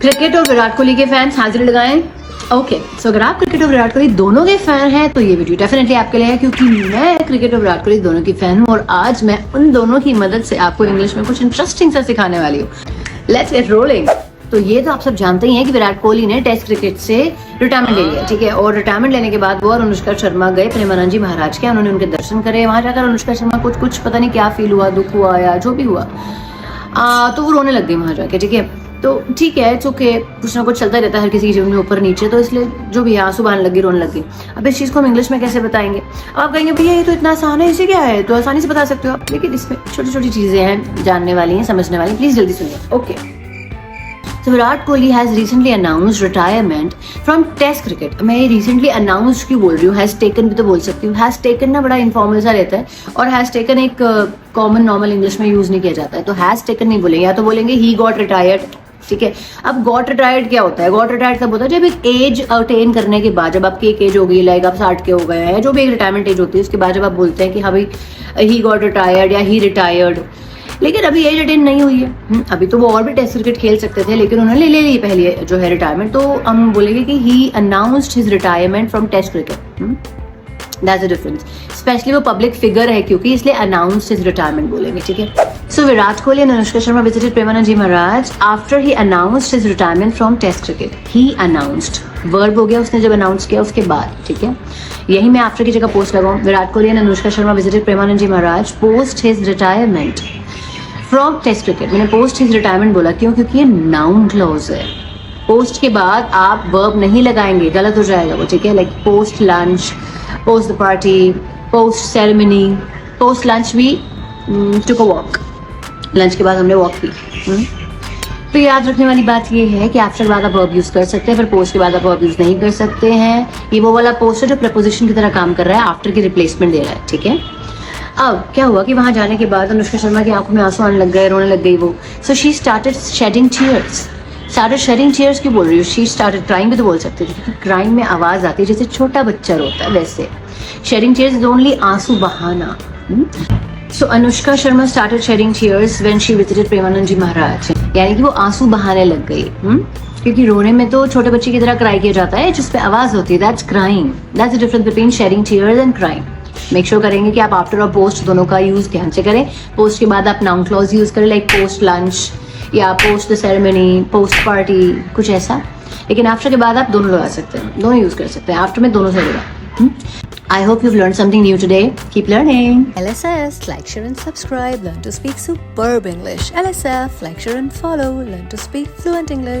Cricket और विराट कोहली के fans हाजिर लगाएं। ओके, सो अगर आप क्रिकेट और विराट कोहली दोनों के फैन हैं तो ये वीडियो डेफिनेटली आपके लिए है, क्योंकि मैं क्रिकेट और विराट कोहली दोनों की फैन हूँ और आज मैं उन दोनों की मदद से आपको इंग्लिश में कुछ इंटरेस्टिंग सा सिखाने वाली हूँ। Let's get rolling. तो ये तो आप सब जानते ही हैं कि विराट कोहली ने टेस्ट क्रिकेट से रिटायरमेंट ले लिया, ठीक है। और रिटायरमेंट लेने के बाद वो और अनुष्का शर्मा गए प्रेमानंद जी महाराज के, उन्होंने उनके दर्शन करे। वहां जाकर अनुष्का शर्मा कुछ पता नहीं क्या फील हुआ, दुख हुआ या जो भी हुआ, तो वो रोने लग गई वहां जाके, ठीक है। तो ठीक है, इट्स ओके, कुछ ना कुछ चलता रहता है हर किसी के जीवन में, ऊपर नीचे, तो इसलिए जो भी आंसू बहाने लगी, रोने लगी। अब इस चीज को हम इंग्लिश में कैसे बताएंगे? अब आप कहेंगे भैया ये तो इतना आसान है, इसे क्या है, तो आसानी से बता सकते हो आप, लेकिन इसमें छोटी छोटी चीजें हैं जानने वाली हैं, समझने वाली। प्लीज जल्दी सुनिए। Okay, So Virat Kohli has recently announced retirement from Test cricket. मैं recently announced क्यों बोल रही हूँ, has taken भी तो बोल सकती हूँ। has taken ना बड़ा informal सा रहता है और has taken एक common normal English में यूज नहीं किया जाता है, तो has taken नहीं बोलेंगे, या तो बोलेंगे he got retired, ठीक है। अब got retired क्या होता है? got retired तब होता है जब एक एज अटेन करने के बाद, जब आपकी एक एज हो गई, लाइक आप 60 के हो गए हैं, जो भी एक रिटायरमेंट एज होती है, उसके बाद जब आप बोलते हैं कि हाँ भाई he got retired या he retired। लेकिन अभी एज अटेन नहीं हुई है, अभी तो वो और भी टेस्ट क्रिकेट खेल सकते थे, लेकिन उन्होंने ले ली पहली जो है रिटायरमेंट, तो हम बोलेंगे कि he announced his retirement from test cricket. That's the difference. Specially वो पब्लिक फिगर है क्योंकि, इसलिए अनाउंस्ड हिज रिटायरमेंट बोलेंगे, ठीक है। So Virat Kohli and Anushka Sharma visited Premanand ji Maharaj after he announced his retirement from test cricket. He announced verb हो गया, उसने जब अनाउंस किया उसके बाद, ठीक है। यही मैं आफ्टर की जगह पोस्ट लगाऊं। Virat Kohli and Anushka Sharma visited Premanand ji Maharaj post his retirement from test cricket. मैंने पोस्ट हिज रिटायरमेंट बोला क्यों? क्योंकि ये नाउन क्लॉज है। पोस्ट के बाद आप वर्ब नहीं लगाएंगे, गलत हो जाएगा वो, ठीक है। Like post lunch, post the party, post ceremony, post lunch भी टुक अ वॉक, लंच के बाद हमने वॉक की। तो याद रखने वाली बात ये है कि आफ्टर के बाद आप वर्ब यूज कर सकते हैं, फिर पोस्ट के बाद आप वर्ब यूज नहीं कर सकते हैं। ये वो वाला पोस्ट है जो प्रपोजिशन की तरह काम कर रहा है, आफ्टर की रिप्लेसमेंट दे रहा है, ठीक है। अब क्या हुआ कि वहां जाने के बाद अनुष्का शर्मा की आंखों में आंसू आने लग गए, रोने लग गई वो। So she started shedding tears. Started shedding tears क्यों बोल रही हूँ? शी स्टार्टेड क्राइंग भी तो बोल सकती थी, क्योंकि क्राइंग में आवाज आती है जैसे छोटा बच्चा रोता है वैसे। शेडिंग टीयर्स इज ओनली आंसू बहाना। So Anushka Sharma started shedding tears when she visited Premanand ji Maharaj, यानी कि वो आंसू बहाने लग गई। क्योंकि रोने में तो छोटे बच्चे की तरह क्राई किया जाता है, जिसपे आवाज होती है, that's crying. That's the difference between shedding tears and crying. Make sure करेंगे कि आप आफ्टर और पोस्ट दोनों का यूज ध्यान से करें। पोस्ट के बाद आप नाउन क्लॉज यूज करें, लाइक पोस्ट लंच या post the ceremony, post party, कुछ ऐसा। लेकिन आफ्टर के बाद आप दोनों लगा सकते हैं, दोनों यूज कर सकते हैं। आफ्टर में दोनों से लगा। I hope you've learned something new today. Keep learning. LSF, like, share and subscribe. Learn to speak superb English. LSF, like, share and follow. Learn to speak fluent English.